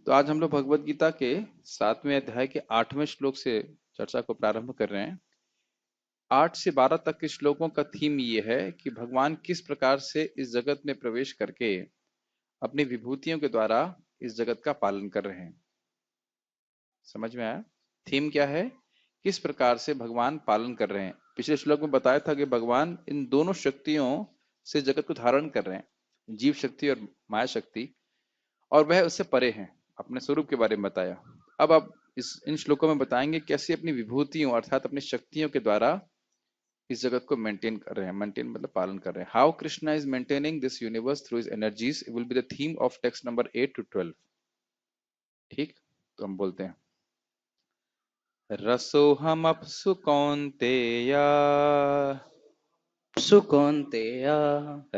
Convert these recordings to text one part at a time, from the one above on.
तो आज हम लोग भगवत गीता के 7वें अध्याय के 8वें श्लोक से चर्चा को प्रारंभ कर रहे हैं। 8 से 12 तक के श्लोकों का थीम ये है कि भगवान किस प्रकार से इस जगत में प्रवेश करके अपनी विभूतियों के द्वारा इस जगत का पालन कर रहे हैं। समझ में आया? थीम क्या है? किस प्रकार से भगवान पालन कर रहे हैं। पिछले श्लोक में बताया था कि भगवान इन दोनों शक्तियों से जगत को धारण कर रहे हैं, जीव शक्ति और माया शक्ति, और वह उससे परे हैं। अपने स्वरूप के बारे में बताया। अब आप इन श्लोकों में बताएंगे कैसे अपनी विभूतियों अर्थात अपनी शक्तियों के द्वारा इस जगत को मेंटेन कर रहे हैं। मेंटेन मतलब पालन कर रहे हैं। How Krishna is maintaining this universe through his energies will be the theme of text number 8 to 12। ठीक, तो हम बोलते हैं रसोहमप्सु कौन्तेय, सुकौन्तेय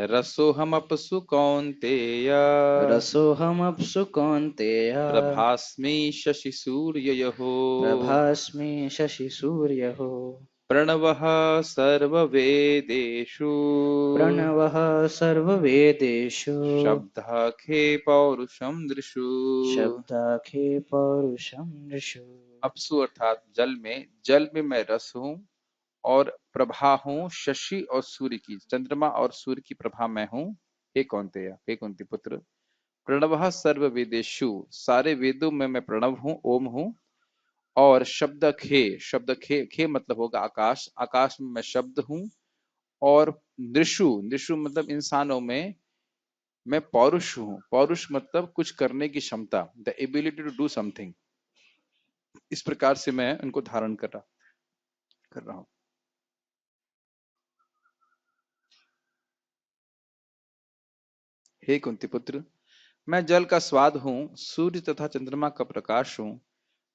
रसोहमप्सु कौन्तेय, रसोऽहमप्सु कौन्तेय प्रभास्मि शशिसूर्ययोः, प्रभास्मि शशिसूर्यः प्रणवः सर्ववेदेषु, प्रणवः सर्ववेदेषु शब्दाखे पौरुषं दृषु। शब्दाखे पौरुषं नृषु। अपसु अर्थात जल में मैं रस हूँ और प्रभा हूँ शशि और सूर्य की, चंद्रमा और सूर्य की प्रभा मैं हूँ। हे कौन्तेय, हे कुंती पुत्र। प्रणवः सर्व वेदेषु, सारे वेदों में मैं प्रणव हूँ, ओम हूँ। और शब्द खे मतलब होगा आकाश, आकाश में मैं शब्द हूँ। और नृषु मतलब इंसानों में मैं पौरुष हूँ। पौरुष मतलब कुछ करने की क्षमता, the ability to do something. इस प्रकार से मैं उनको धारण कर रहा हूँ। हे कुंती पुत्र, मैं जल का स्वाद हूँ, सूर्य तथा चंद्रमा का प्रकाश हूँ,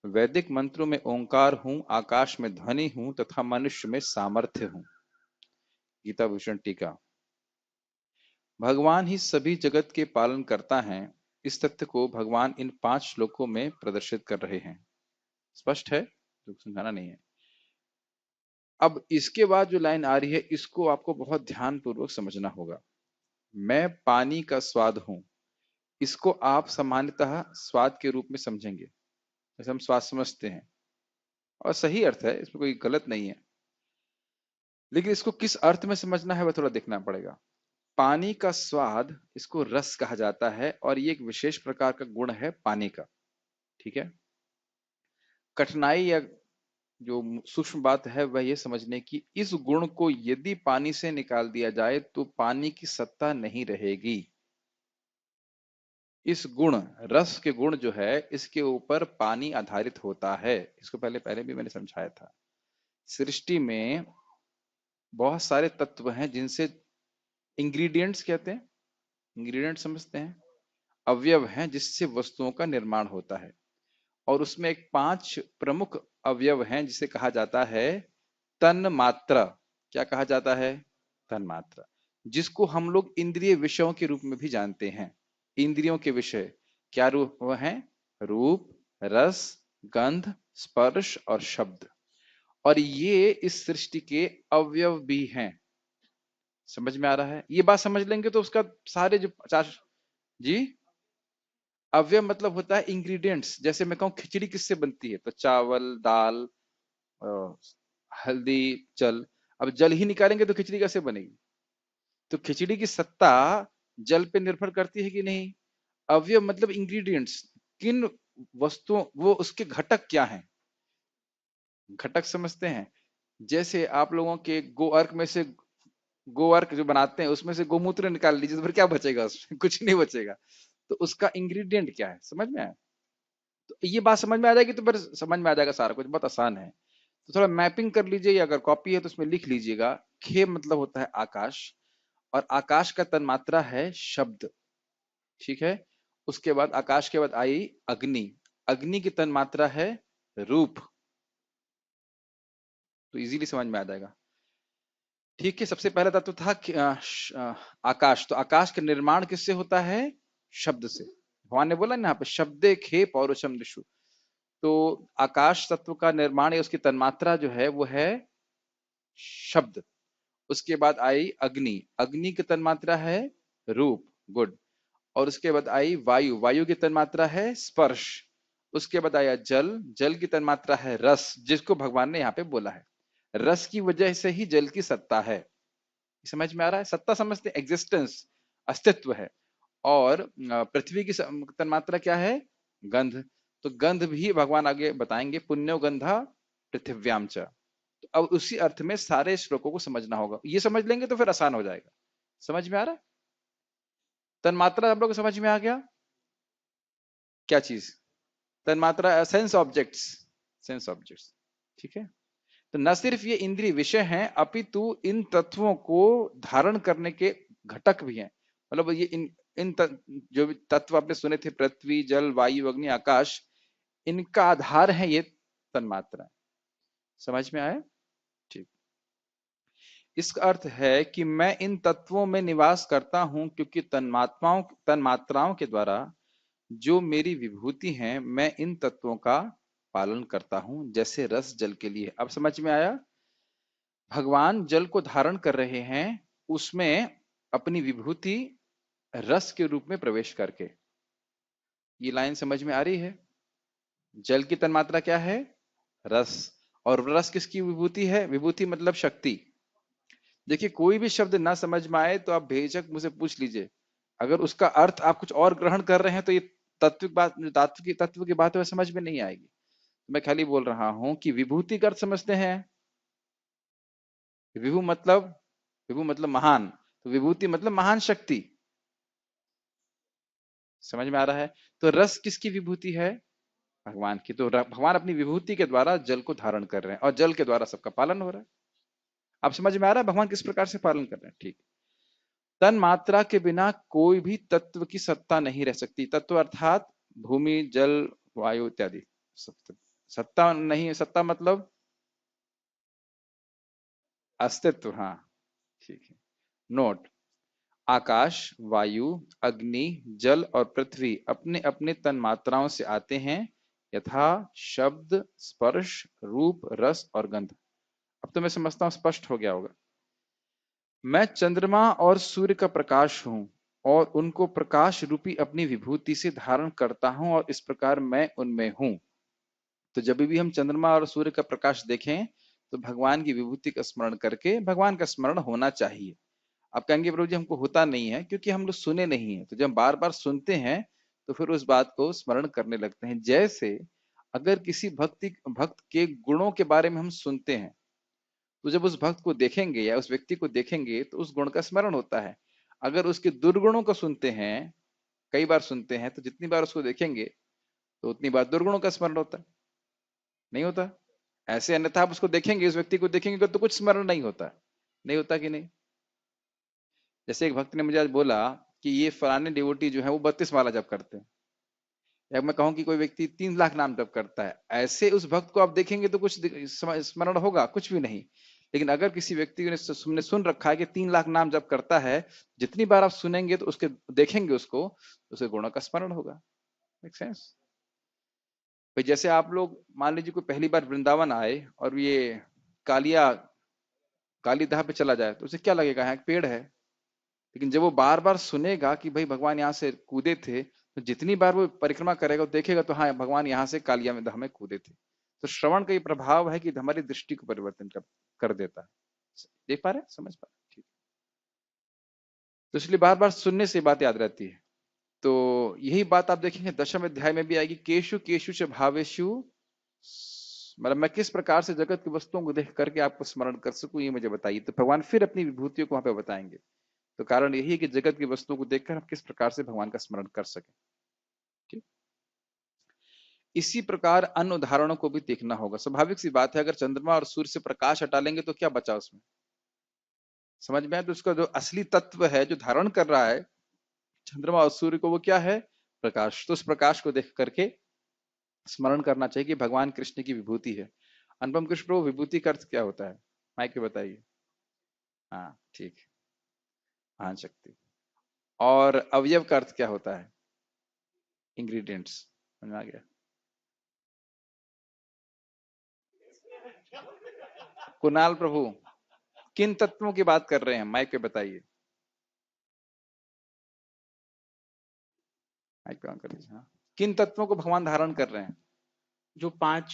वैदिक मंत्रों में ओंकार हूँ, आकाश में ध्वनि हूँ तथा मनुष्य में सामर्थ्य हूँ। गीता भूषण टीका। भगवान ही सभी जगत के पालन करता है। इस तथ्य को भगवान इन 5 श्लोकों में प्रदर्शित कर रहे हैं। स्पष्ट है? तो समझाना नहीं है। अब इसके बाद जो लाइन आ रही है इसको आपको बहुत ध्यान पूर्वक समझना होगा। मैं पानी का स्वाद हूं, इसको आप सामान्यतः स्वाद के रूप में समझेंगे, जैसे हम स्वाद समझते हैं, और सही अर्थ है, इसमें कोई गलत नहीं है। लेकिन इसको किस अर्थ में समझना है वह थोड़ा देखना पड़ेगा। पानी का स्वाद, इसको रस कहा जाता है और ये एक विशेष प्रकार का गुण है पानी का। ठीक है। कठिनाई या जो सूक्ष्म बात है वह ये समझने की, इस गुण को यदि पानी से निकाल दिया जाए तो पानी की सत्ता नहीं रहेगी। इस गुण, रस के गुण जो है, इसके ऊपर पानी आधारित होता है। इसको पहले भी मैंने समझाया था। सृष्टि में बहुत सारे तत्व हैं जिनसे, इंग्रेडिएंट्स कहते हैं, इंग्रेडिएंट समझते हैं, अवयव हैं जिससे वस्तुओं का निर्माण होता है। और उसमें एक 5 प्रमुख अवयव हैं जिसे कहा जाता है तन मात्रा। क्या कहा जाता है? तन मात्रा, जिसको हम लोग इंद्रिय विषयों के रूप में भी जानते हैं। इंद्रियों के विषय क्या रूप वो हैं? रूप, रस, गंध, स्पर्श और शब्द। और ये इस सृष्टि के अवयव भी हैं। समझ में आ रहा है? ये बात समझ लेंगे तो उसका सारे जो 50, जी, अवयव मतलब होता है इंग्रेडिएंट्स। जैसे मैं कहूँ खिचड़ी किससे बनती है, तो चावल, दाल, हल्दी, जल। अब जल ही निकालेंगे तो खिचड़ी कैसे बनेगी? तो खिचड़ी की सत्ता जल पे निर्भर करती है कि नहीं? अवयव मतलब इंग्रेडिएंट्स, किन वस्तुओं, वो उसके घटक क्या हैं, घटक समझते हैं। जैसे आप लोगों के गोअर्क में से, गोअर्क जो बनाते हैं उसमें से गोमूत्र निकाल लीजिए तो फिर क्या बचेगा उसमें? कुछ नहीं बचेगा। तो उसका इंग्रेडिएंट क्या है, समझ में आया? तो ये बात समझ में आ जाएगी तो फिर समझ में आ जाएगा सारा कुछ, बहुत आसान है। तो थोड़ा मैपिंग कर लीजिए, या अगर कॉपी है तो उसमें लिख लीजिएगा। खे मतलब होता है आकाश, और आकाश का तन्मात्रा है शब्द। ठीक है। उसके बाद आकाश के बाद आई अग्नि, अग्नि की तन्मात्रा है रूप। तो इजीली समझ में आ जाएगा। ठीक है। सबसे पहला तत्व था आकाश। तो आकाश का निर्माण किससे होता है? शब्द से। भगवान ने बोला ना यहाँ पे शब्दे खे पौरुषम दिशु। तो आकाश तत्व का निर्माण या उसकी तन्मात्रा जो है वो है शब्द। उसके बाद आई अग्नि, अग्नि की तन्मात्रा है रूप। गुड। और उसके बाद आई वायु, वायु की तन्मात्रा है स्पर्श, उसके बाद आया जल, जल की तन्मात्रा है रस, जिसको भगवान ने यहाँ पे बोला है रस की वजह से ही जल की सत्ता है। समझ में आ रहा है? सत्ता समझते एग्जिस्टेंस, अस्तित्व है। और पृथ्वी की तन्मात्रा क्या है? गंध। तो गंध भी भगवान आगे बताएंगे, पुण्यो गंधा पृथिव्याम च। तो अब उसी अर्थ में सारे श्लोकों को समझना होगा, ये समझ लेंगे तो फिर आसान हो जाएगा। समझ में आ रहा है? तन्मात्रा आप लोग को समझ में आ गया? क्या चीज? तन्मात्रा सेंस ऑब्जेक्ट्स, सेंस ऑब्जेक्ट्स। ठीक है। तो न सिर्फ ये इंद्रिय विषय हैं, अपितु इन तत्वों को धारण करने के घटक भी हैं। मतलब ये जो भी तत्व आपने सुने थे, पृथ्वी जल वायु अग्नि आकाश, इनका आधार है ये तन्मात्रा। समझ में आया? ठीक। इसका अर्थ है कि मैं इन तत्वों में निवास करता हूं, क्योंकि तन्मात्राओं के द्वारा जो मेरी विभूति है, मैं इन तत्वों का पालन करता हूं, जैसे रस जल के लिए। अब समझ में आया? भगवान जल को धारण कर रहे हैं, उसमें अपनी विभूति रस के रूप में प्रवेश करके। ये लाइन समझ में आ रही है? जल की तन्मात्रा क्या है? रस। और रस किसकी विभूति है? विभूति मतलब शक्ति। देखिए, कोई भी शब्द ना समझ में आए तो आप बेझक मुझसे पूछ लीजिए। अगर उसका अर्थ आप कुछ और ग्रहण कर रहे हैं तो ये तत्व की बात है, समझ में नहीं आएगी। मैं खाली बोल रहा हूं कि विभूति का अर्थ समझते हैं। विभु मतलब, विभु मतलब महान, तो विभूति मतलब महान शक्ति। समझ में आ रहा है? तो रस किसकी विभूति है? भगवान की। तो भगवान अपनी विभूति के द्वारा जल को धारण कर रहे हैं और जल के द्वारा सबका पालन हो रहा है। अब समझ में आ रहा है भगवान किस प्रकार से पालन कर रहे हैं? ठीक। तन मात्रा के बिना कोई भी तत्व की सत्ता नहीं रह सकती। तत्व अर्थात भूमि जल वायु इत्यादि। सत्ता नहीं है, सत्ता मतलब अस्तित्व। हाँ, ठीक है। नोट: आकाश वायु अग्नि जल और पृथ्वी अपने अपने तन मात्राओं से आते हैं, यथा शब्द स्पर्श रूप रस और गंध। अब तो मैं समझता हूं स्पष्ट हो गया होगा। मैं चंद्रमा और सूर्य का प्रकाश हूं और उनको प्रकाश रूपी अपनी विभूति से धारण करता हूं, और इस प्रकार मैं उनमें हूं। तो जब भी हम चंद्रमा और सूर्य का प्रकाश देखें तो भगवान की विभूति का स्मरण करके भगवान का स्मरण होना चाहिए। आप कहेंगे प्रभु जी हमको होता नहीं है, क्योंकि हम लोग सुने नहीं है। तो जब बार बार सुनते हैं तो फिर उस बात को स्मरण करने लगते हैं। जैसे अगर किसी भक्त के गुणों के बारे में हम सुनते हैं, तो जब उस भक्त को देखेंगे या उस व्यक्ति को देखेंगे तो उस गुण का स्मरण होता है। अगर उसके दुर्गुणों को सुनते हैं, कई बार सुनते हैं, तो जितनी बार उसको देखेंगे तो उतनी बार दुर्गुणों का स्मरण होता है। नहीं होता? ऐसे अन्यथा आप उसको देखेंगे, उस व्यक्ति को देखेंगे तो कुछ स्मरण नहीं होता। नहीं होता कि नहीं? जैसे एक भक्त ने मुझे आज बोला कि ये फलाने डिवोटी जो है वो 32 माला जप करते हैं, या मैं कहूं कि कोई व्यक्ति 3 लाख नाम जप करता है। ऐसे उस भक्त को आप देखेंगे तो कुछ स्मरण होगा? कुछ भी नहीं। लेकिन अगर किसी व्यक्ति ने सुनने सुन रखा है कि 3 लाख नाम जप करता है, जितनी बार आप सुनेंगे तो उसके देखेंगे उसको, तो उसके गुणों का स्मरण होगा। Make sense? भाई जैसे आप लोग मान लीजिए कोई पहली बार वृंदावन आए और ये कालिया कालीदह पे चला जाए तो उसे क्या लगेगा? यहाँ एक पेड़ है। लेकिन जब वो बार बार सुनेगा कि भाई भगवान यहाँ से कूदे थे, तो जितनी बार वो परिक्रमा करेगा वो देखेगा तो हाँ भगवान यहाँ से कालिया में दह में कूदे थे। तो श्रवण का ये प्रभाव है कि हमारी दृष्टि को परिवर्तन कर देता है। देख पा रहे हैं? समझ पा रहे हैं? ठीक। तो इसलिए बार बार सुनने से बात याद रहती है। तो यही बात आप देखेंगे 10वें अध्याय में भी आएगी। केशु केशु च भावेशु, मतलब मैं किस प्रकार से जगत की वस्तुओं को देख करके आपको स्मरण कर सकूं, ये मुझे बताइए। तो भगवान फिर अपनी विभूतियों को वहां पे बताएंगे। तो कारण यही है कि जगत की वस्तुओं को देखकर हम किस प्रकार से भगवान का स्मरण कर सकें। ठीक। इसी प्रकार अन्य उदाहरणों को भी देखना होगा। स्वाभाविक सी बात है, अगर चंद्रमा और सूर्य से प्रकाश हटा लेंगे तो क्या बचा उसमें? समझ में आए? तो उसका जो असली तत्व है जो धारण कर रहा है चंद्रमा और सूर्य को, वो क्या है? प्रकाश। तो उस प्रकाश को देख करके स्मरण करना चाहिए कि भगवान कृष्ण की विभूति है। अनुपम कृष्ण प्रभु, विभूति का अर्थ क्या होता है? माइक पे बताइए। हाँ ठीक। महान शक्ति। और अवयव का अर्थ क्या होता है? इंग्रेडिएंट्स। समझ में आ गया? कुणाल प्रभु, किन तत्वों की बात कर रहे हैं? माइक पे बताइए। माइक पे ऑन कर लीजिए। हाँ, किन तत्वों को भगवान धारण कर रहे हैं? जो 5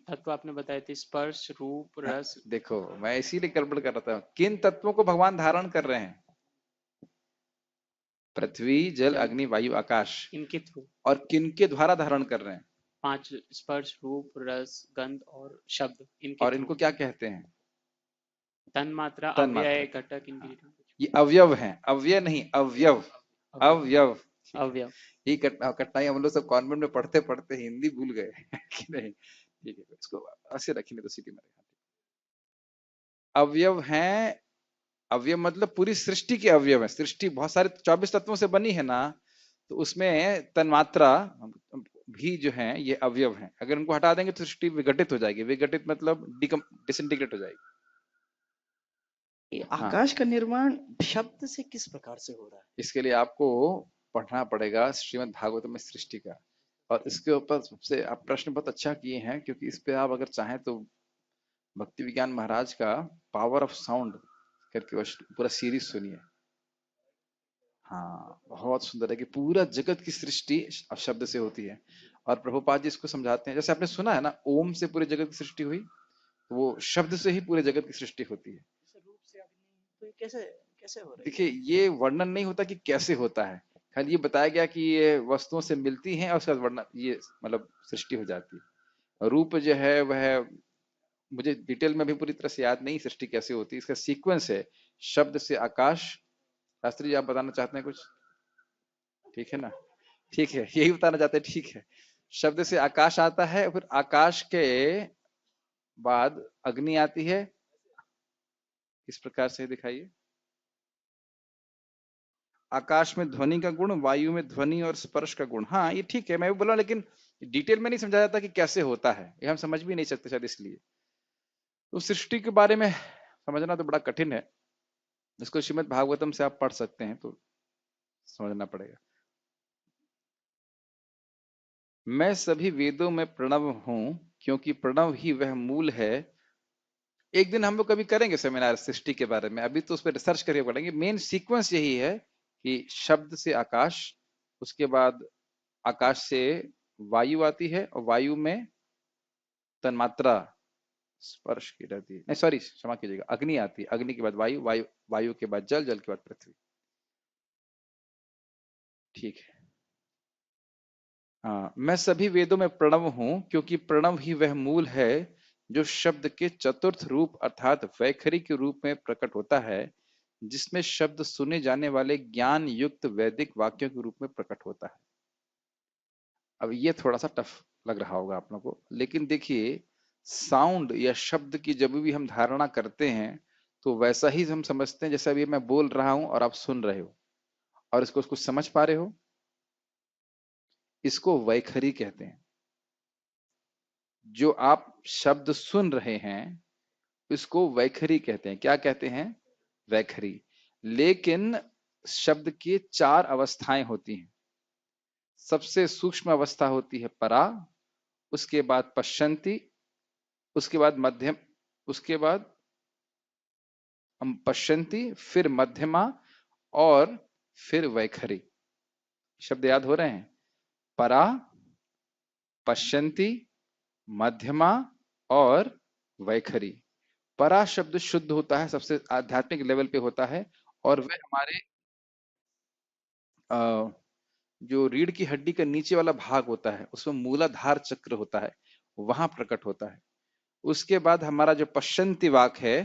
तत्व आपने बताए थे, स्पर्श, रूप, हाँ, रस। देखो मैं इसीलिए गड़बड़ कर रहा था। किन तत्वों को भगवान धारण कर रहे हैं? पृथ्वी, जल, जल, अग्नि, वायु, आकाश। इनके थ्रू और किनके द्वारा धारण कर रहे हैं? 5, स्पर्श, रूप, रस, गंध और शब्द, इनके और थ्रू। इनको क्या कहते हैं? तन मात्रा, तन अव्यय, मात्रा। घटक, इनके हाँ, थ्रू। ये अवयव हैं, अव्यय नहीं, अवयव। अव्यय, अवयव, ठीक है। अवयव। ये कठिनाई हम लोग सब कॉन्वेंट में पढ़ते पढ़ते हिंदी भूल गए कि नहीं। ठीक है, इसको ऐसे रखेंगे तो सीधी में अवयव हैं। अवयव मतलब पूरी सृष्टि के अवयव है। सृष्टि बहुत सारे 24 तत्वों से बनी है ना, तो उसमें तन्मात्रा भी जो है ये अवयव हैं। अगर उनको हटा देंगे तो सृष्टि विघटित हो जाएगी। विघटित मतलब डिसइंटीग्रेट हो जाएगी। ये हाँ, आकाश का निर्माण शब्द से किस प्रकार से हो रहा है? इसके लिए आपको पढ़ना पड़ेगा श्रीमद् भागवतम में सृष्टि का। और इसके ऊपर सबसे आप प्रश्न बहुत अच्छा किए हैं, क्योंकि इस पे आप अगर चाहें तो भक्ति विज्ञान महाराज का पावर ऑफ साउंड करके पूरा सीरीज सुनिए। हाँ, बहुत सुंदर है कि पूरा जगत की सृष्टि शब्द से होती है। और प्रभुपाद जी इसको समझाते हैं, जैसे आपने सुना है ना, ओम से पूरे जगत की सृष्टि हुई, तो वो शब्द से ही पूरे जगत की सृष्टि होती है। रूप से अग्नि, तो ये कैसे कैसे हो रही देखिए, है? ये वर्णन नहीं होता कि कैसे होता है, खाली ये बताया गया कि ये वस्तुओं से मिलती हैं और उसका वर्णन, ये मतलब सृष्टि हो जाती है। रूप जो है वह मुझे डिटेल में भी पूरी तरह से याद नहीं सृष्टि कैसे होती है। इसका सीक्वेंस है, शब्द से आकाश। शास्त्री जी आप बताना चाहते हैं कुछ? ठीक है ना, ठीक है, यही बताना चाहते हैं, ठीक है। शब्द से आकाश आता है, फिर आकाश के बाद अग्नि आती है। इस प्रकार से दिखाइए। आकाश में ध्वनि का गुण, वायु में ध्वनि और स्पर्श का गुण। हाँ ये ठीक है, मैं भी बोला, लेकिन डिटेल में नहीं समझा जाता कि कैसे होता है, ये हम समझ भी नहीं सकते शायद इसलिए। तो सृष्टि के बारे में समझना तो बड़ा कठिन है। इसको श्रीमद् भागवतम से आप पढ़ सकते हैं तो समझना पड़ेगा। मैं सभी वेदों में प्रणव हूं, क्योंकि प्रणव ही वह मूल है। एक दिन हम लोग कभी करेंगे सेमिनार सृष्टि के बारे में, अभी तो उस पर रिसर्च करके पढ़ेंगे। मेन सीक्वेंस यही है कि शब्द से आकाश, उसके बाद आकाश से वायु आती है, और वायु में तन्मात्रा स्पर्श की रहती है, नहीं सॉरी क्षमा कीजिएगा, अग्नि आती है, अग्नि के बाद वायु, वायु वायु के बाद जल, जल के बाद पृथ्वी। ठीक है। हाँ, मैं सभी वेदों में प्रणव हूं, क्योंकि प्रणव ही वह मूल है जो शब्द के चतुर्थ रूप अर्थात वैखरी के रूप में प्रकट होता है, जिसमें शब्द सुने जाने वाले ज्ञान युक्त वैदिक वाक्यों के रूप में प्रकट होता है। अब ये थोड़ा सा टफ लग रहा होगा आप लोगों को, लेकिन देखिए, साउंड या शब्द की जब भी हम धारणा करते हैं तो वैसा ही हम समझते हैं जैसा अभी मैं बोल रहा हूं और आप सुन रहे हो, और इसको कुछ समझ पा रहे हो। इसको वैखरी कहते हैं। जो आप शब्द सुन रहे हैं इसको वैखरी कहते हैं। क्या कहते हैं? वैखरी। लेकिन शब्द की 4 अवस्थाएं होती हैं। सबसे सूक्ष्म अवस्था होती है परा, उसके बाद पश्यंती, उसके बाद मध्यम, उसके बाद हम पश्यंती, फिर मध्यमा, और फिर वैखरी। शब्द याद हो रहे हैं? परा, पश्यंती, मध्यमा और वैखरी। परा शब्द शुद्ध होता है, सबसे आध्यात्मिक लेवल पे होता है, और वह हमारे अ, जो रीढ़ की हड्डी का नीचे वाला भाग होता है उसमें मूलाधार चक्र होता है, वहां प्रकट होता है। उसके बाद हमारा जो पश्चंती वाक है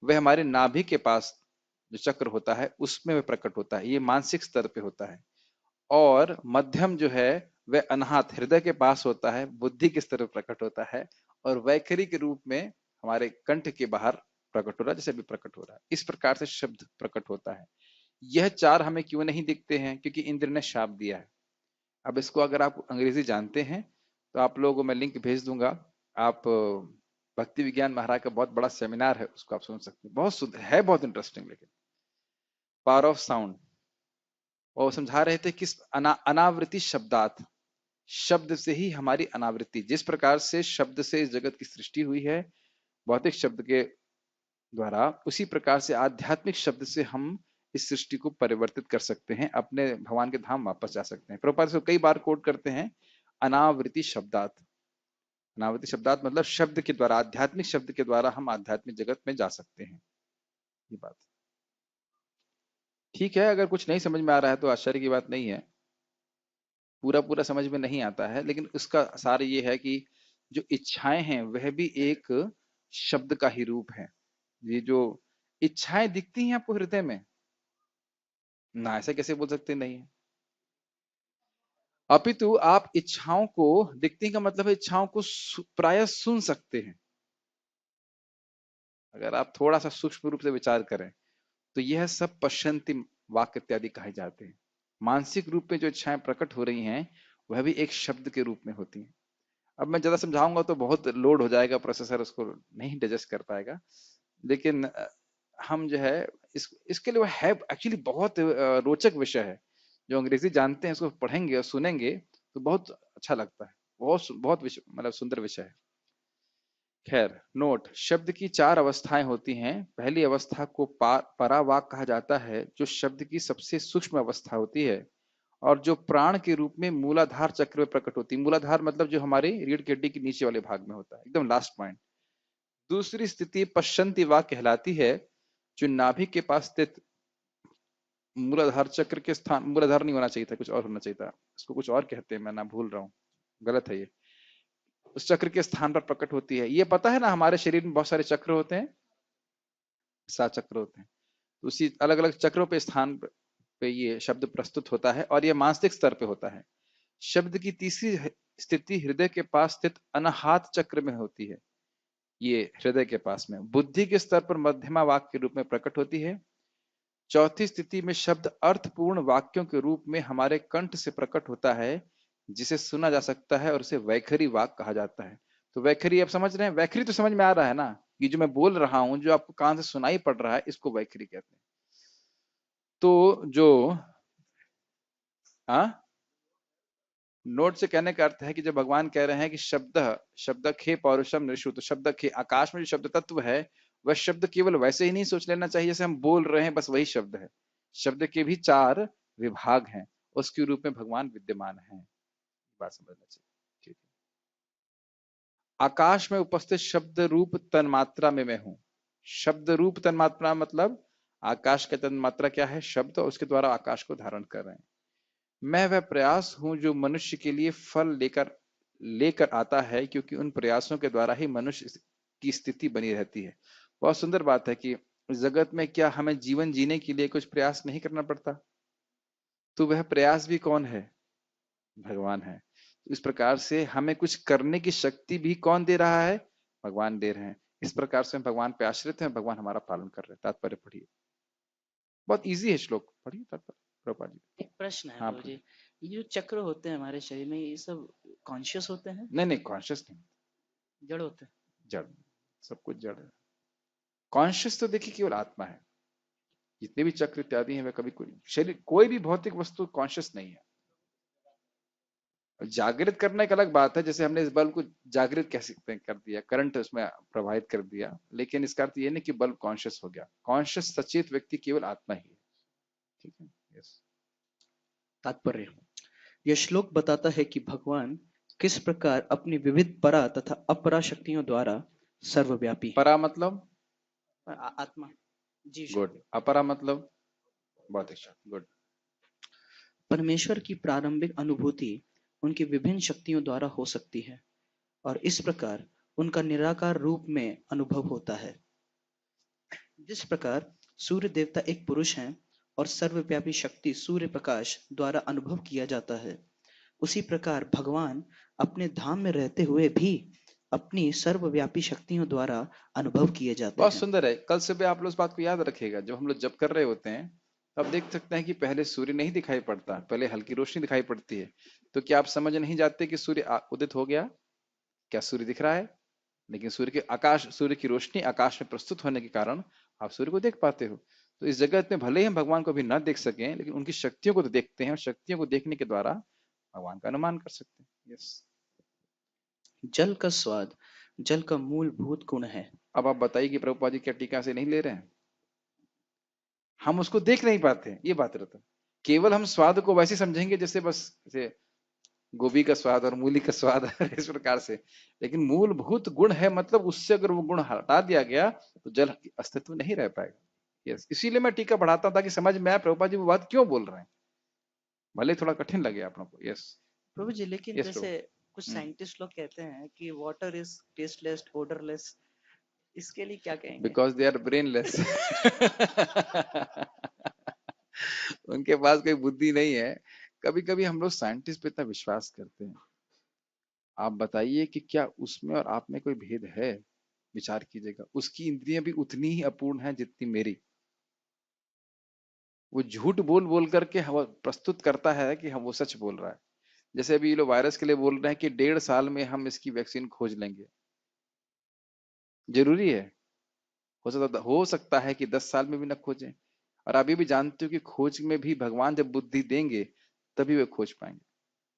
वह हमारे नाभि के पास जो चक्र होता है उसमें वह प्रकट होता है, ये मानसिक स्तर पे होता है। और मध्यम जो है वह अनाहत हृदय के पास होता है, बुद्धि के स्तर पर प्रकट होता है। और वैखरी के रूप में हमारे कंठ के बाहर प्रकट हो रहा है, जैसे अभी प्रकट हो रहा है। इस प्रकार से शब्द प्रकट होता है। यह 4 हमें क्यों नहीं दिखते हैं? क्योंकि इंद्र ने शाप दिया है। अब इसको अगर आप अंग्रेजी जानते हैं तो आप लोगों को मैं लिंक भेज दूंगा। आप भक्ति विज्ञान महाराज का बहुत बड़ा सेमिनार है, उसको आप सुन सकते हैं, बहुत है, बहुत इंटरेस्टिंग। लेकिन पावर ऑफ साउंड, और समझा रहे थे किस अनावृत्ति शब्दात, शब्द से ही हमारी अनावृत्ति। जिस प्रकार से शब्द से इस जगत की सृष्टि हुई है भौतिक शब्द के द्वारा, उसी प्रकार से आध्यात्मिक शब्द से हम इस सृष्टि को परिवर्तित कर सकते हैं, अपने भगवान के धाम वापस जा सकते हैं। प्रभुपाद इसको कई बार कोट करते हैं, अनावृति शब्दात। अनावृति शब्दात मतलब शब्द के द्वारा, आध्यात्मिक शब्द के द्वारा हम आध्यात्मिक जगत में जा सकते हैं। ये बात ठीक है, अगर कुछ नहीं समझ में आ रहा है तो आश्चर्य की बात नहीं है, पूरा पूरा समझ में नहीं आता है, लेकिन उसका सार ये है कि जो इच्छाएं हैं वह भी एक शब्द का ही रूप है। ये जो इच्छाएं दिखती हैं आपको हृदय में ना, ऐसा कैसे बोल सकते नहीं है, अपितु आप इच्छाओं को, दिखती का मतलब है इच्छाओं को प्रायः सुन सकते हैं। अगर आप थोड़ा सा सूक्ष्म रूप से विचार करें तो यह सब पश्यंती वाक्य इत्यादि कहे जाते हैं। मानसिक रूप में जो इच्छाएं प्रकट हो रही हैं वह भी एक शब्द के रूप में होती हैं। अब मैं ज्यादा समझाऊंगा तो बहुत लोड हो जाएगा, प्रोसेसर उसको नहीं डाइजेस्ट कर पाएगा, लेकिन हम जो है इसके लिए है एक्चुअली बहुत रोचक विषय है। जो अंग्रेजी जानते हैं उसको पढ़ेंगे और सुनेंगे तो बहुत अच्छा लगता है, बहुत बहुत मतलब सुंदर विषय है। खैर, नोट, शब्द की 4 अवस्थाएं होती हैं। पहली अवस्था को परावाक कहा जाता है, जो शब्द की सबसे सूक्ष्म अवस्था होती है और जो प्राण के रूप में मूलाधार चक्र में प्रकट होती है। मूलाधार मतलब जो हमारे रीढ़ की हड्डी के नीचे वाले भाग में होता है, एकदम लास्ट पॉइंट। दूसरी स्थिति पश्चंती वाक कहलाती है, जो नाभि के पास स्थित मूलाधार चक्र के स्थान, मूलाधार नहीं होना चाहिए था, कुछ और होना चाहिए था, इसको कुछ और कहते हैं, मैं ना भूल रहा हूँ, गलत है ये, उस चक्र के स्थान पर प्रकट होती है। ये पता है ना हमारे शरीर में बहुत सारे चक्र होते हैं, 7 चक्र होते हैं, तो उसी अलग अलग चक्रों पे स्थान पे ये शब्द प्रस्तुत होता है और ये मानसिक स्तर पे होता है। शब्द की तीसरी स्थिति हृदय के पास स्थित अनाहत चक्र में होती है, ये हृदय के पास में बुद्धि के स्तर पर मध्यमा वाक्य के रूप में प्रकट होती है। चौथी स्थिति में शब्द अर्थपूर्ण वाक्यों के रूप में हमारे कंठ से प्रकट होता है, जिसे सुना जा सकता है और उसे वैखरी वाक कहा जाता है। तो वैखरी आप समझ रहे हैं, वैखरी तो समझ में आ रहा है ना, ये जो मैं बोल रहा हूं, जो आपको कान से सुनाई पड़ रहा है, इसको वैखरी कहते हैं। तो जो नोट से कहने का अर्थ है कि जब भगवान कह रहे हैं कि शब्द खे पौरुषम नृषु, तो शब्द खे, आकाश में जो शब्द तत्व है वह शब्द केवल वैसे ही नहीं सोच लेना चाहिए जैसे हम बोल रहे हैं बस वही शब्द है। शब्द के भी 4 विभाग हैं, उसके रूप में भगवान विद्यमान है, बात समझना चाहिए। ठीक है, आकाश में उपस्थित शब्द रूप तन्मात्रा में मैं हूं। शब्द रूप तन्मात्रा मतलब आकाश का तन्मात्रा क्या है, शब्द, और उसके द्वारा आकाश को धारण कर रहे हैं। मैं वह प्रयास हूं जो मनुष्य के लिए फल लेकर आता है, क्योंकि उन प्रयासों के द्वारा ही मनुष्य की स्थिति बनी रहती है। बहुत सुंदर बात है कि जगत में क्या हमें जीवन जीने के लिए कुछ प्रयास नहीं करना पड़ता? तो वह प्रयास भी कौन है? भगवान है। इस प्रकार से हमें कुछ करने की शक्ति भी कौन दे रहा है? भगवान दे रहे हैं। इस प्रकार से हम भगवान पे आश्रित हैं, भगवान हमारा पालन कर रहे हैं। तात्पर्य पढ़िए, बहुत इजी है श्लोक, पढ़िए तात्पर्य प्रभुपाद जी। एक प्रश्न है हाँ प्रभु जी, ये जो चक्र होते हैं हमारे शरीर में, ये सब कॉन्शियस होते हैं, नहीं नहीं, कॉन्शियस नहीं, जड़ होते हैं? जड़, सब कुछ जड़ है। कॉन्शियस तो देखिए केवल आत्मा है। जितने भी चक्र इत्यादि हैं वह कभी कोई शरीर, कोई भी भौतिक वस्तु कॉन्शियस नहीं है। जागृत करना एक अलग बात है, जैसे हमने इस बल्ब को जागृत कह सकते हैं, कर दिया, करंट उसमें प्रवाहित कर दिया, लेकिन इसका अर्थ ये नहीं कि बल्ब कॉन्शियस हो गया। कॉन्शियस सचेत व्यक्ति केवल आत्मा ही है। ठीक है, यस। तात्पर्य, यह श्लोक बताता है कि भगवान किस प्रकार अपनी विविध परा तथा अपरा शक्तियों द्वारा सर्वव्यापी है। परा मतलब आत्मा, जीव गुड, शक्ति। अपरा मतलब बहुत अच्छा, गुड। परमेश्वर की प्रारंभिक अनुभूति उनकी विभिन्न शक्तियों द्वारा हो सकती है और इस प्रकार उनका निराकार रूप में अनुभव होता है। जिस प्रकार सूर्य देवता एक पुरुष हैं और सर्वव्यापी शक्ति सूर्य प्रकाश द्वारा अनुभव किया जाता है, उसी प्रकार भगवान अपने धाम में रहते हुए भी अपनी सर्वव्यापी शक्तियों द्वारा अनुभव किए जाते बहुत हैं। सुंदर है। कल सुबह आप लोग इस बात को याद रखिएगा, जब हम लोग जब कर रहे होते हैं तब देख सकते हैं कि पहले सूर्य नहीं दिखाई पड़ता, पहले हल्की रोशनी दिखाई पड़ती है। तो क्या आप समझ नहीं जाते कि सूर्य उदित हो गया? क्या सूर्य दिख रहा है? लेकिन सूर्य की रोशनी आकाश में प्रस्तुत होने के कारण आप सूर्य को देख पाते हो। तो इस जगत में भले ही हम भगवान को भी न देख सकें, लेकिन उनकी शक्तियों को तो देखते हैं और शक्तियों को देखने के द्वारा भगवान का अनुमान कर सकते हैं। यस। जल का स्वाद जल का मूलभूत गुण है। अब आप बताइए कि प्रभुपाद जी क्या टीका से नहीं ले रहे हैं? हम उसको देख नहीं पाते हैं, ये बात रहता है। केवल हम स्वाद को वैसे समझेंगे जैसे बस जैसे गोभी का स्वाद और मूली का स्वाद है इस प्रकार से, लेकिन मूलभूत गुण है, मतलब उससे अगर वो गुण हटा दिया गया तो जल अस्तित्व नहीं रह पाएगा। यस, इसीलिए मैं टीका बढ़ाता हूं ताकि समझ में आए प्रभुपाद जी वो बात क्यों बोल रहे हैं, भले थोड़ा कठिन लगे आप लोगों को। यस, प्रभु जी, लेकिन यस प्रभु। जैसे कुछ साइंटिस्ट लोग कहते हैं कि वाटर इज टेस्टलेस, ओडरलेस, इसके लिए क्या कहेंगे? Because they are brainless. उनके पास कोई बुद्धि नहीं है। कभी कभी हम लोग साइंटिस्ट पे इतना विश्वास करते हैं, आप बताइए कि क्या उसमें और आप में कोई भेद है? विचार कीजिएगा, उसकी इंद्रियां भी उतनी ही अपूर्ण है जितनी मेरी। वो झूठ बोल बोल करके हम प्रस्तुत करता है कि हम वो सच बोल रहा है। जैसे अभी ये लोग वायरस के लिए बोल रहे हैं कि 1.5 साल में हम इसकी वैक्सीन खोज लेंगे। जरूरी है? हो सकता है कि 10 साल में भी न खोजें। और आप ये भी जानते हो कि खोज में भी भगवान जब बुद्धि देंगे तभी वे खोज पाएंगे।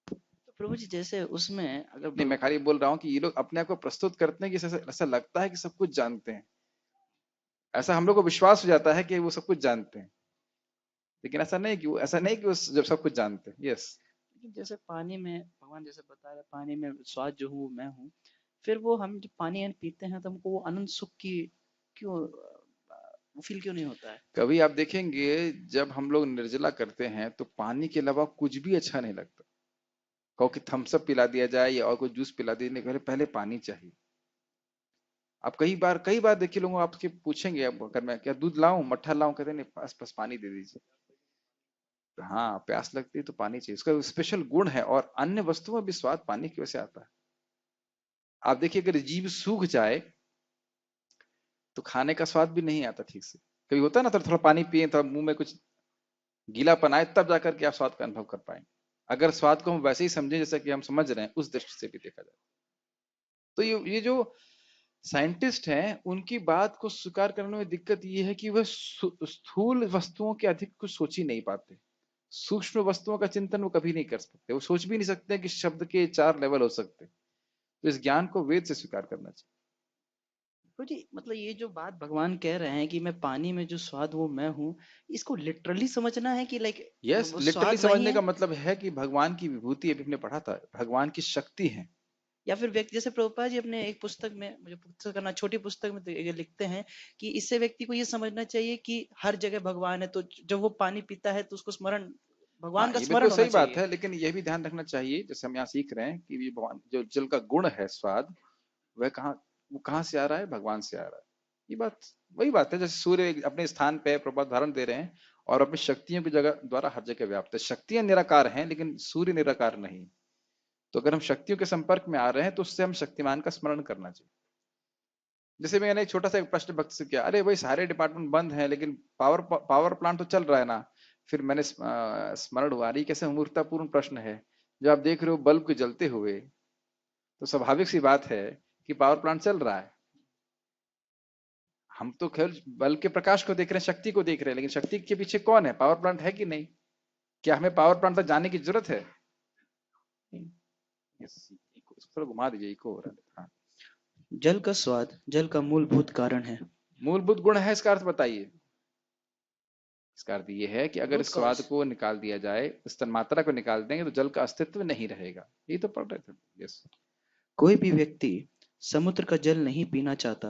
तो प्रभु जी, जैसे उसमें अगर नहीं, मैं खाली बोल रहा हूँ कि ये लोग अपने आप को प्रस्तुत करते हैं कि ऐसा लगता है कि सब कुछ जानते हैं। ऐसा हम लोग को विश्वास हो जाता है कि वो सब कुछ जानते हैं, लेकिन ऐसा नहीं कि वो जब सब कुछ जानते हैं। यस। लेकिन जैसे पानी में भगवान जैसे बता रहे, पानी में स्वाद जो हूँ वो मैं हूँ, फिर वो हम जब पानी पीते हैं तो हमको वो अनंत सुख की क्यों फील क्यों नहीं होता है? कभी आप देखेंगे जब हम लोग निर्जला करते हैं तो पानी के अलावा कुछ भी अच्छा नहीं लगता। कहो कि थम्स अप पिला दिया जाए या और कोई जूस पिला दिया, नहीं, पहले पानी चाहिए। आप कई बार देखिए, लोगों आपके पूछेंगे अब अगर मैं क्या दूध लाऊं, मट्ठा लाऊं, कहते नहीं, बस बस पानी दे दीजिए। हाँ, प्यास लगती है तो पानी चाहिए, उसका स्पेशल गुण है, और अन्य वस्तुओं में भी स्वाद पानी की वजह से आता है। आप देखिए अगर जीभ सूख जाए तो खाने का स्वाद भी नहीं आता ठीक से। कभी होता है ना, थोड़ा थोड़ा पानी पिए, थोड़ा मुंह में कुछ गीलापन आए, तब जाकर के आप स्वाद का अनुभव कर पाएंगे। अगर स्वाद को हम वैसे ही समझें जैसा कि हम समझ रहे हैं, उस दृष्टि से भी देखा जाए तो ये जो साइंटिस्ट हैं उनकी बात को स्वीकार करने में दिक्कत ये है कि वह स्थूल वस्तुओं के अधिक कुछ सोच ही नहीं पाते। सूक्ष्म वस्तुओं का चिंतन वो कभी नहीं कर सकते, वो सोच भी नहीं सकते कि शब्द के 4 लेवल हो सकते। तो इस ज्ञान को वेद से स्वीकार करना चाहिए। प्रभु जी, मतलब ये जो बात भगवान कह रहे हैं कि मैं पानी में जो स्वाद वो मैं हूँ, इसको लिटरली समझना है कि लाइक यस, वो लिटरली स्वाद वही समझने है? का मतलब है कि भगवान की विभूति, अभी हमने पढ़ा था, भगवान की शक्ति है। या फिर व्यक्ति जैसे प्रभुपाद जी अपने एक पुस्तक में, मुझे पुस्तक करना, छोटी पुस्तक में तो ये लिखते हैं कि इससे व्यक्ति को ये समझना चाहिए कि हर जगह भगवान है, तो जब वो पानी पीता है तो उसको स्मरण, हाँ, भगवान का ये बिल्कुल स्मरण होना सही बात चाहिए। है, लेकिन यह भी ध्यान रखना चाहिए, जैसे हम यहाँ सीख रहे हैं कि ये भगवान जो जल का गुण है स्वाद, वह कहाँ से आ रहा है? भगवान से आ रहा है। ये बात वही बात है, जैसे सूर्य अपने स्थान पे प्रभात धारण दे रहे हैं और अपनी शक्तियों की जगह द्वारा हर जगह व्याप्त है। शक्तियां निराकार हैं लेकिन सूर्य निराकार नहीं। तो अगर हम शक्तियों के संपर्क में आ रहे हैं तो उससे हम शक्तिमान का स्मरण करना चाहिए। जैसे मैंने एक छोटा सा एक प्रश्न भक्त से किया, अरे भाई सारे डिपार्टमेंट बंद हैं लेकिन पावर पावर प्लांट तो चल रहा है ना। फिर मैंने स्मरण हुआ, रही कैसे मूर्खतापूर्ण प्रश्न है। जब आप देख रहे हो बल्ब के जलते हुए तो स्वाभाविक सी बात है कि पावर प्लांट चल रहा है। हम तो खैर बल्ब के प्रकाश को देख रहे हैं, शक्ति को देख रहे हैं, लेकिन शक्ति के पीछे कौन है? पावर प्लांट है कि नहीं? क्या हमें पावर प्लांट तक जाने की जरूरत है? इसको थोड़ा घुमा दीजिए, इको हो रहा है। हाँ। जल का स्वाद जल का मूलभूत कारण है। मूलभूत गुण है, इसका अर्थ बताइए। इसका अर्थ ये है कि अगर रूट इस स्वाद कॉज। को निकाल दिया जाए, इस तन्मात्रा को निकाल देंगे तो जल का अस्तित्व नहीं रहेगा। ये तो पढ़ रहे थे। यस। कोई भी व्यक्ति समुद्र का जल नहीं पीना चाहता,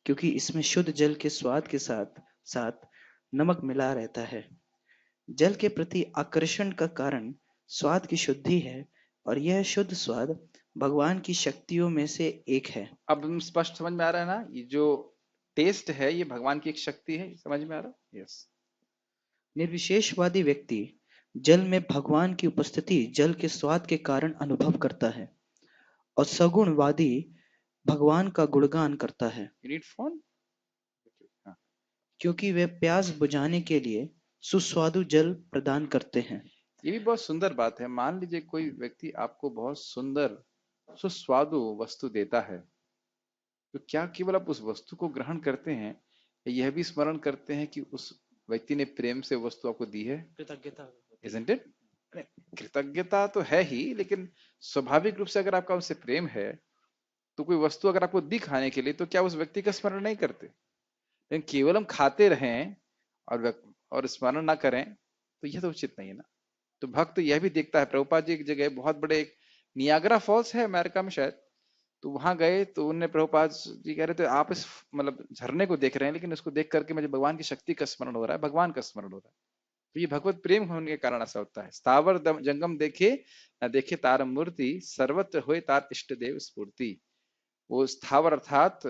क्योंकि इसमें शुद्ध जल के स्वाद के साथ साथ नमक मिला रहता है। जल के प्रति आकर्षण का कारण स्वाद की शुद्धि है, और यह शुद्ध स्वाद भगवान की शक्तियों में से एक है। अब हम स्पष्ट समझ में आ रहा है ना, ये जो टेस्ट है ये भगवान की एक शक्ति है, समझ में आ रहा है? यस। निर्विशेषवादी व्यक्ति जल में भगवान की उपस्थिति जल के स्वाद के कारण अनुभव करता है, और सगुणवादी भगवान का गुणगान करता है, यू नीड फोन। क्योंकि वे प्यास बुझाने के लिए सुस्वादु जल प्रदान करते हैं। ये भी बहुत सुंदर बात है। मान लीजिए कोई व्यक्ति आपको बहुत सुंदर सुस्वादु वस्तु देता है, तो क्या केवल आप उस वस्तु को ग्रहण करते हैं, या यह भी स्मरण करते हैं कि उस व्यक्ति ने प्रेम से वस्तु आपको दी है? कृतज्ञता। Isn't it? अरे, कृतज्ञता तो है ही, लेकिन स्वाभाविक रूप से अगर आपका उससे प्रेम है तो कोई वस्तु अगर आपको दी खाने के लिए, तो क्या उस व्यक्ति का स्मरण नहीं करते? लेकिन केवल हम खाते रहें और और स्मरण ना करें तो यह तो उचित नहीं है ना। तो भक्त यह भी देखता है। प्रभुपाद जी एक जगह बहुत बड़े, एक नियाग्रा फॉल्स है अमेरिका में शायद, तो वहां गए तो उन्हें प्रभुपाद जी कह रहे थे आप इस मतलब झरने को देख रहे हैं, लेकिन उसको देख करके मुझे भगवान की शक्ति का स्मरण हो रहा है, भगवान का स्मरण हो रहा है। तो ये भगवत प्रेम होने के कारण ऐसा होता है। स्थावर जंगम देखे न देखे तार मूर्ति, सर्वत्र होए तार इष्ट देव स्फूर्ति। वो स्थावर अर्थात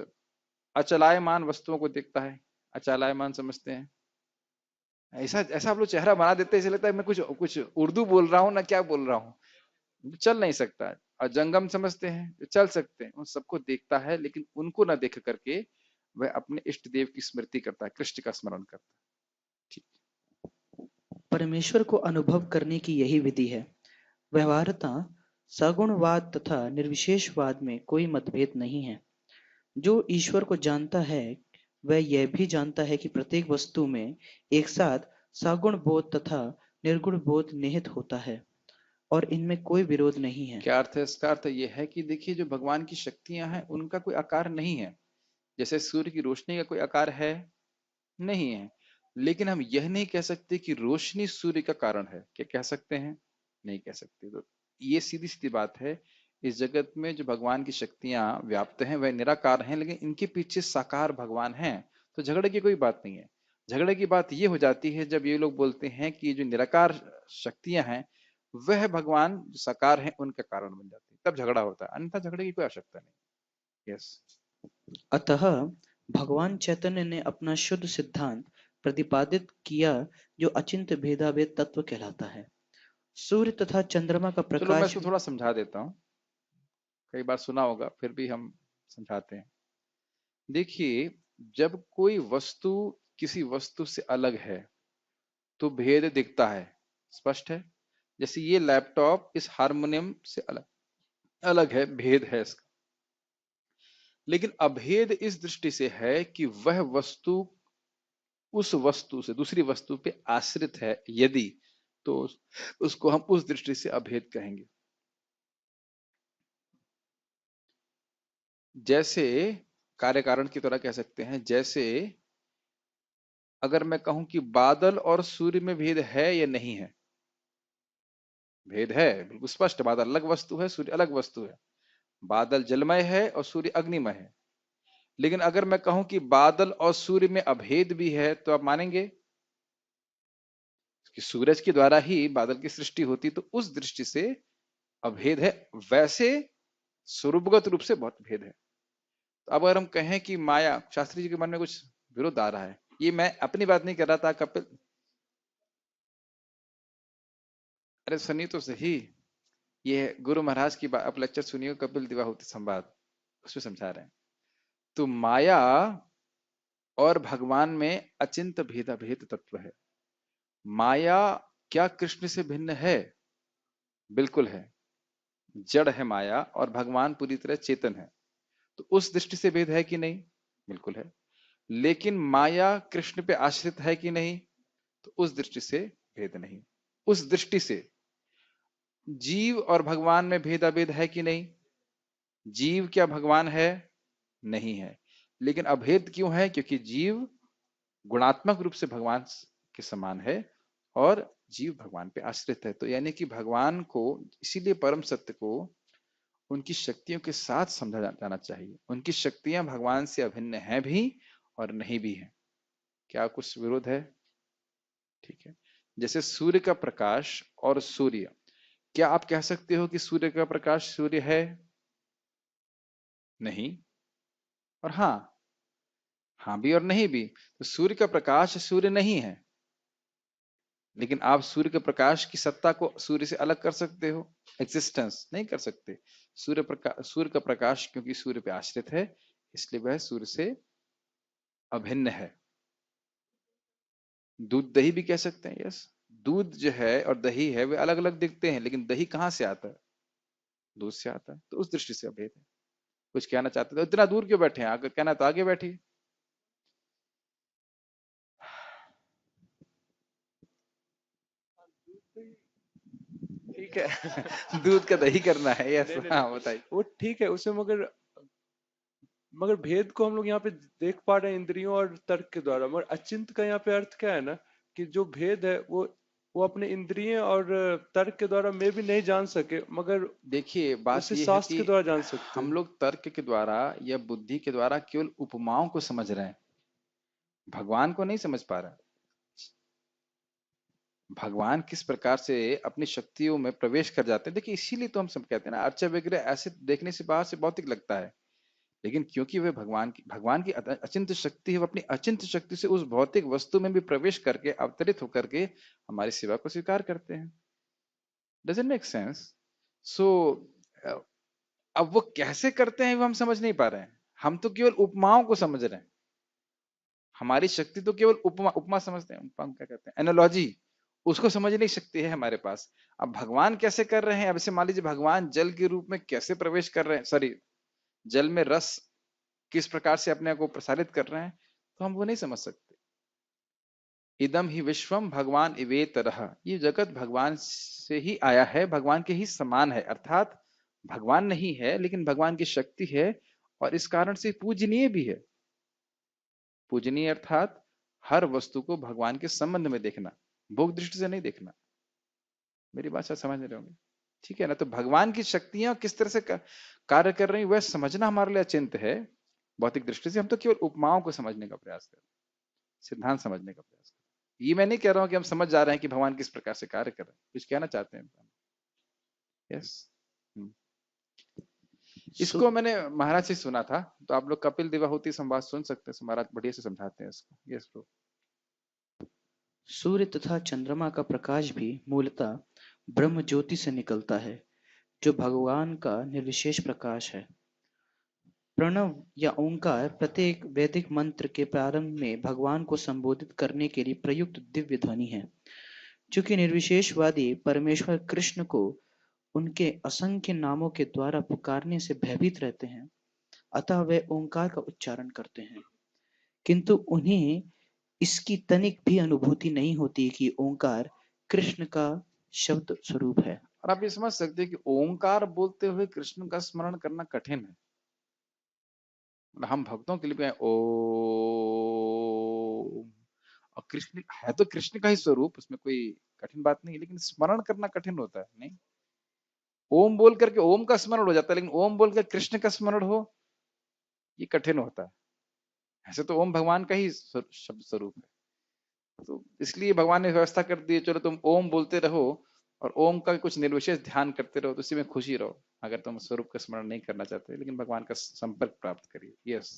अचलायमान वस्तुओं को देखता है। अचलायमान समझते हैं, ऐसा ऐसा आप लोग चेहरा बना देते हैं, ऐसे लगता है मैं कुछ कुछ उर्दू बोल रहा हूँ ना क्या बोल रहा हूँ, चल नहीं सकता। और जंगम समझते हैं, जो चल सकते हैं, उन सबको देखता है, लेकिन उनको ना देख करके वह अपने इष्ट देव की स्मृति करता है, कृष्ण का स्मरण करता है। ठीक। परमेश्वर को अनुभव करने की यही विधि है। व्यवहारतः सगुणवाद तथा निर्विशेषवाद में कोई मतभेद नहीं है। जो ईश्वर को जानता है वह यह भी जानता है कि प्रत्येक वस्तु में एक साथ सगुण बोध तथा निर्गुण बोध निहित होता है और इनमें कोई विरोध नहीं है। क्या अर्थ है इसका? अर्थ यह है कि देखिए, जो भगवान की शक्तियां हैं उनका कोई आकार नहीं है। जैसे सूर्य की रोशनी का कोई आकार है नहीं है, लेकिन हम यह नहीं कह सकते कि रोशनी सूर्य का कारण है। क्या कह सकते हैं? नहीं कह सकते। तो ये सीधी सीधी बात है। इस जगत में जो भगवान की शक्तियां व्याप्त हैं वह निराकार हैं, लेकिन इनके पीछे साकार भगवान हैं। तो झगड़े की कोई बात नहीं है। झगड़े की बात ये हो जाती है जब ये लोग बोलते हैं कि जो निराकार शक्तियां हैं वह भगवान जो साकार हैं उनका कारण बन जाती है, तब झगड़ा होता है, अन्यथा झगड़े की कोई आवश्यकता नहीं। यस। अतः भगवान चैतन्य ने अपना शुद्ध सिद्धांत प्रतिपादित किया जो अचिंत्य भेदाभेद तत्व कहलाता है। सूर्य तथा चंद्रमा का चलो मैं प्रकाश इसको थोड़ा समझा देता हूँ, कई बार सुना होगा फिर भी हम समझाते हैं। देखिए, जब कोई वस्तु किसी वस्तु से अलग है तो भेद दिखता है, स्पष्ट है। जैसे ये लैपटॉप इस हारमोनियम से अलग अलग है, भेद है इसका। लेकिन अभेद इस दृष्टि से है कि वह वस्तु उस वस्तु से दूसरी वस्तु पे आश्रित है यदि, तो उसको हम उस दृष्टि से अभेद कहेंगे। जैसे कार्य कारण की तरह कह सकते हैं। जैसे अगर मैं कहूं कि बादल और सूर्य में भेद है या नहीं है, भेद है, बिल्कुल स्पष्ट। बादल अलग वस्तु है, सूर्य अलग वस्तु है। बादल जलमय है और सूर्य अग्निमय है। लेकिन अगर मैं कहूं कि बादल और सूर्य में अभेद भी है, तो आप मानेंगे कि सूरज के द्वारा ही बादल की सृष्टि होती, तो उस दृष्टि से अभेद है। वैसे स्वरूपगत रूप से बहुत भेद है। तो अब अगर हम कहें कि माया, शास्त्री जी के मन में कुछ विरोध आ रहा है, ये मैं अपनी बात नहीं कर रहा था, कपिल, अरे सुनिए तो सही, ये गुरु महाराज की बात, आप लेक्चर सुनिए, कपिल दिवाहुति संवाद, उसमें समझा रहे हैं। तो माया और भगवान में अचिंत भेदाभेद तत्व है। माया क्या कृष्ण से भिन्न है? बिल्कुल है। जड़ है माया और भगवान पूरी तरह चेतन है, तो उस दृष्टि से भेद है कि नहीं? बिल्कुल है। लेकिन माया कृष्ण पे आश्रित है कि नहीं? तो उस दृष्टि से भेद नहीं। उस दृष्टि से जीव और भगवान में भेदाभेद है कि नहीं? जीव क्या भगवान है? नहीं है। लेकिन अभेद क्यों है? क्योंकि जीव गुणात्मक रूप से भगवान के समान है और जीव भगवान पे आश्रित है। तो यानी कि भगवान को, इसीलिए परम सत्य को उनकी शक्तियों के साथ समझा जाना चाहिए। उनकी शक्तियां भगवान से अभिन्न हैं भी और नहीं भी हैं। क्या कुछ विरोध है? ठीक है। जैसे सूर्य का प्रकाश और सूर्य, क्या आप कह सकते हो कि सूर्य का प्रकाश सूर्य है? नहीं और हाँ, हाँ भी और नहीं भी। तो सूर्य का प्रकाश सूर्य नहीं है, लेकिन आप सूर्य के प्रकाश की सत्ता को सूर्य से अलग कर सकते हो? एग्जिस्टेंस नहीं कर सकते। सूर्य का प्रकाश क्योंकि सूर्य पे आश्रित है, इसलिए वह सूर्य से अभिन्न है। दूध दही भी कह सकते हैं। यस, दूध जो है और दही है वे अलग अलग दिखते हैं, लेकिन दही कहाँ से आता है? दूध से आता है। तो उस दृष्टि से अभेद है। कुछ कहना चाहते थे? इतना दूर क्यों बैठे हैं? अगर कहना तो आगे बैठिए। ठीक है। दूध का दही करना है। यस, नहीं नहीं हाँ नहीं, बताइए। वो ठीक है उसमें, मगर मगर भेद को हम लोग यहाँ पे देख पा रहे हैं इंद्रियों और तर्क के द्वारा, मगर अचिंत का यहाँ पे अर्थ क्या है ना, कि जो भेद है वो अपने इंद्रिय और तर्क के द्वारा मैं भी नहीं जान सके, मगर देखिए बात उसे यह है शास्त्र कि के द्वारा जान सकते हम हैं। लोग तर्क के द्वारा या बुद्धि के द्वारा केवल उपमाओं को समझ रहे हैं, भगवान को नहीं समझ पा रहे हैं। भगवान किस प्रकार से अपनी शक्तियों में प्रवेश कर जाते हैं, देखिए इसीलिए तो हम सब कहते हैं ना, अर्चा वगैरह ऐसे देखने से बाहर से भौतिक लगता है, लेकिन क्योंकि वे भगवान की अचिंत्य शक्ति है, वो अपनी अचिंत्य शक्ति से उस भौतिक वस्तु में भी प्रवेश करके अवतरित होकर के हमारी सेवा को स्वीकार करते हैं। Doesn't make sense? सो अब वो कैसे करते हैं वो हम समझ नहीं पा रहे हैं, हम तो केवल उपमाओं को समझ रहे हैं। हमारी शक्ति तो केवल उपमा उपमा समझते हैं, उपमा क्या कहते हैं, एनालॉजी, उसको समझ नहीं सकती है हमारे पास। अब भगवान कैसे कर रहे हैं, अब इसे मान लीजिए भगवान जल के रूप में कैसे प्रवेश कर रहे हैं, सॉरी जल में रस किस प्रकार से अपने को प्रसारित कर रहे हैं, तो हम वो नहीं समझ सकते। इदम ही विश्वम भगवान इवेतरह, ये जगत भगवान से ही आया है, भगवान के ही समान है, अर्थात भगवान नहीं है लेकिन भगवान की शक्ति है, और इस कारण से पूजनीय भी है। पूजनीय अर्थात हर वस्तु को भगवान के संबंध में देखना, भोग दृष्टि से नहीं देखना। मेरी बात शायद समझ रहे होंगे, ठीक है ना? तो भगवान की शक्तियां किस तरह से कार्य कर रही वह समझना हमारे लिए अचिंत्य है भौतिक दृष्टि से। हम तो केवल उपमाओं को समझने का प्रयास करें, सिद्धांत समझने का प्रयास करें। ये मैं नहीं कह रहा हूं कि हम समझ जा रहे हैं कि भगवान किस प्रकार से कार्य कर रहे हैं, कुछ कहना चाहते हैं। यस, इसको मैंने महाराज से सुना था, तो आप लोग कपिल देवाहुति संवाद सुन सकते हैं, महाराज बढ़िया से समझाते हैं इसको। Yes bro. सूर्य तथा चंद्रमा का प्रकाश भी मूलतः ब्रह्म ज्योति से निकलता है, जो भगवान का निर्विशेष प्रकाश है। प्रणव या ओंकार प्रत्येक वैदिक मंत्र के प्रारंभ में भगवान को संबोधित करने के लिए प्रयुक्त दिव्य ध्वनि है। चूंकि निर्विशेषवादी परमेश्वर कृष्ण को उनके असंख्य नामों के द्वारा पुकारने से भयभीत रहते हैं, अतः वे ओंकार का उच्चारण करते हैं, किंतु उन्हें इसकी तनिक भी अनुभूति नहीं होती कि ओंकार कृष्ण का शब्द स्वरूप है। और आप ये समझ सकते हैं कि ओंकार बोलते हुए कृष्ण का स्मरण करना कठिन है। हम भक्तों के लिए भी ओ, और कृष्ण है तो कृष्ण का ही स्वरूप, उसमें कोई कठिन बात नहीं है, लेकिन स्मरण करना कठिन होता है। नहीं, ओम बोल करके ओम का स्मरण हो जाता है, लेकिन ओम बोल कर कृष्ण का स्मरण हो, ये कठिन होता है। ऐसे तो ओम भगवान का ही शब्द स्वरूप है, तो इसलिए भगवान ने व्यवस्था कर दी, चलो तुम ओम बोलते रहो और ओम का कुछ निर्विशेष ध्यान करते रहो, तो उसी में खुशी रहो, अगर तुम स्वरूप का स्मरण नहीं करना चाहते, लेकिन भगवान का संपर्क प्राप्त करिए। यस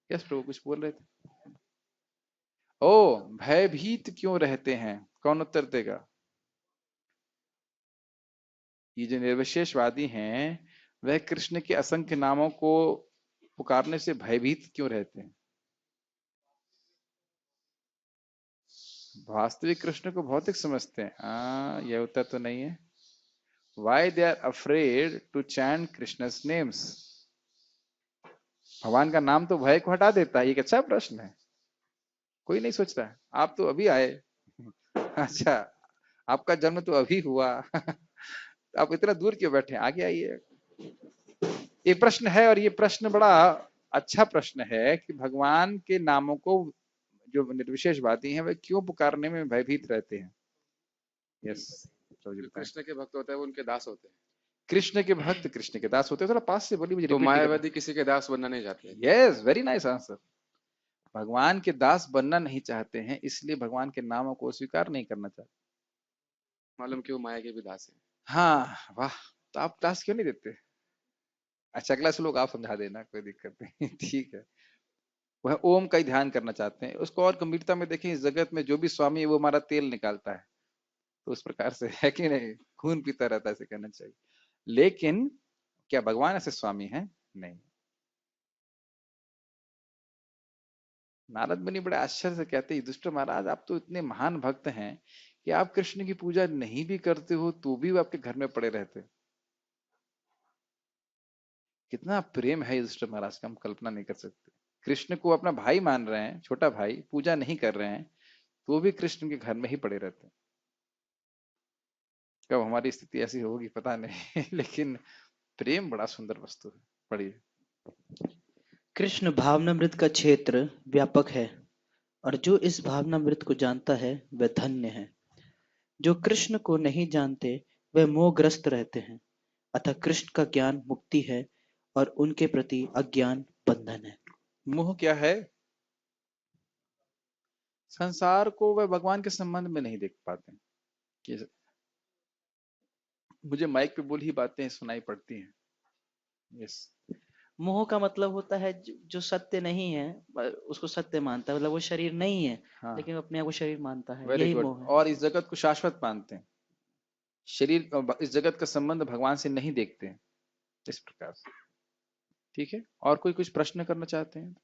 यस प्रभु कुछ बोल रहे थे। ओ, भयभीत क्यों रहते हैं, कौन उत्तर देगा? ये जो निर्विशेषवादी हैं वह कृष्ण के असंख्य नामों को पुकारने से भयभीत क्यों रहते हैं? वास्तविक कृष्ण को भौतिक समझते हैं। यह उत्तर तो नहीं है। Why they are afraid to chant Krishna's names? भगवान का नाम तो भय को हटा देता है, ये एक अच्छा प्रश्न है, कोई नहीं सोच रहा है। आप तो अभी आए अच्छा, आपका जन्म तो अभी हुआ आप इतना दूर क्यों बैठे, आगे आइए। ये प्रश्न है, और ये प्रश्न बड़ा अच्छा प्रश्न है कि भगवान के नामों को जो निर्विशेषवादी हैं वे क्यों पुकारने में भयभीत रहते हैं। यस, जो कृष्ण के भक्त होते हैं वो उनके दास होते हैं। कृष्ण के भक्त कृष्ण के दास होते हैं। थोड़ा पास से बोलिए, मुझे तो रिपीट नहीं करना। मायावादी किसी के दास बनना नहीं चाहते। Yes, very nice answer. भगवान के दास बनना नहीं चाहते हैं, इसलिए भगवान के नामों को स्वीकार नहीं करना चाहते। मालूम क्यों, माया के भी दास है। हाँ, वाह, तो आप क्लास क्यों नहीं देते? अच्छा, अगला श्लोक आप समझा देना, कोई दिक्कत नहीं ठीक है। वह ओम का ही ध्यान करना चाहते हैं, उसको और गंभीरता में देखें। इस जगत में जो भी स्वामी है वो हमारा तेल निकालता है, तो उस प्रकार से है कि नहीं, खून पीता रहता है, ऐसे कहना चाहिए। लेकिन क्या भगवान ऐसे स्वामी हैं? नहीं। नारद मुनि बड़े आश्चर्य से कहते हैं, युधिष्ठिर महाराज आप तो इतने महान भक्त हैं कि आप कृष्ण की पूजा नहीं भी करते हो तो भी वो आपके घर में पड़े रहते। कितना प्रेम है युधिष्ठिर महाराज का, हम कल्पना नहीं कर सकते। कृष्ण को अपना भाई मान रहे हैं, छोटा भाई, पूजा नहीं कर रहे हैं, तो भी कृष्ण के घर में ही पड़े रहते हैं। कब हमारी स्थिति ऐसी होगी पता नहीं लेकिन प्रेम बड़ा सुंदर वस्तु है। पढ़िए। कृष्ण भावनामृत का क्षेत्र व्यापक है और जो इस भावनामृत को जानता है वह धन्य है। जो कृष्ण को नहीं जानते वे मोहग्रस्त रहते हैं, अतः कृष्ण का ज्ञान मुक्ति है और उनके प्रति अज्ञान बंधन है। मोह क्या है? संसार को वह भगवान के संबंध में नहीं देख पाते हैं। कि मुझे माइक पे बोली ही बातें सुनाई पड़ती हैं। यस, मोह का मतलब होता है जो सत्य नहीं है उसको सत्य मानता है, मतलब वो शरीर नहीं है हाँ, लेकिन अपने आप को शरीर मानता है, वेरी यही गुड। मोह है। और इस जगत को शाश्वत मानते हैं, शरीर इस जगत का संबंध भगवान से नहीं देखते हैं, इस प्रकार से। ठीक है, और कोई कुछ प्रश्न करना चाहते हैं?